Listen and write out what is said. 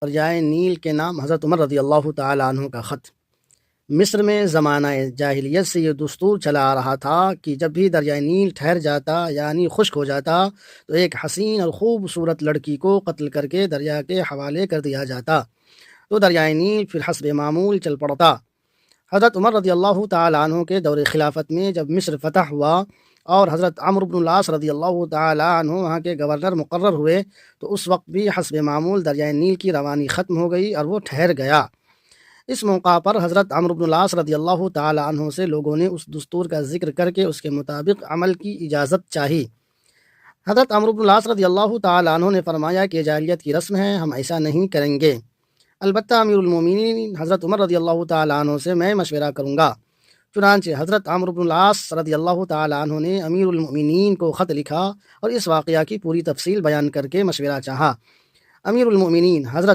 دریائے نیل کے نام حضرت عمر رضی اللہ تعالیٰ عنہ کا خط۔ مصر میں زمانہ جاہلیت سے یہ دستور چلا آ رہا تھا کہ جب بھی دریائے نیل ٹھہر جاتا یعنی خشک ہو جاتا تو ایک حسین اور خوبصورت لڑکی کو قتل کر کے دریا کے حوالے کر دیا جاتا، تو دریائے نیل پھر حسب معمول چل پڑتا۔ حضرت عمر رضی اللہ تعالیٰ عنہ کے دور خلافت میں جب مصر فتح ہوا اور حضرت عمرو بن العاص رضی اللہ تعالیٰ عنہ وہاں کے گورنر مقرر ہوئے، تو اس وقت بھی حسب معمول دریائے نیل کی روانی ختم ہو گئی اور وہ ٹھہر گیا۔ اس موقع پر حضرت عمرو بن العاص رضی اللہ تعالیٰ عنہ سے لوگوں نے اس دستور کا ذکر کر کے اس کے مطابق عمل کی اجازت چاہی۔ حضرت عمرو بن العاص رضی اللہ تعالیٰ عنہ نے فرمایا کہ جاہلیت کی رسم ہے، ہم ایسا نہیں کریں گے، البتہ امیر المومنین حضرت عمر رضی اللہ تعالیٰ عنہ سے میں مشورہ کروں گا۔ چنانچہ حضرت عمرو بن العاص رضی اللہ تعالیٰ عنہ نے امیر المومنین کو خط لکھا اور اس واقعہ کی پوری تفصیل بیان کر کے مشورہ چاہا۔ امیر المومنین حضرت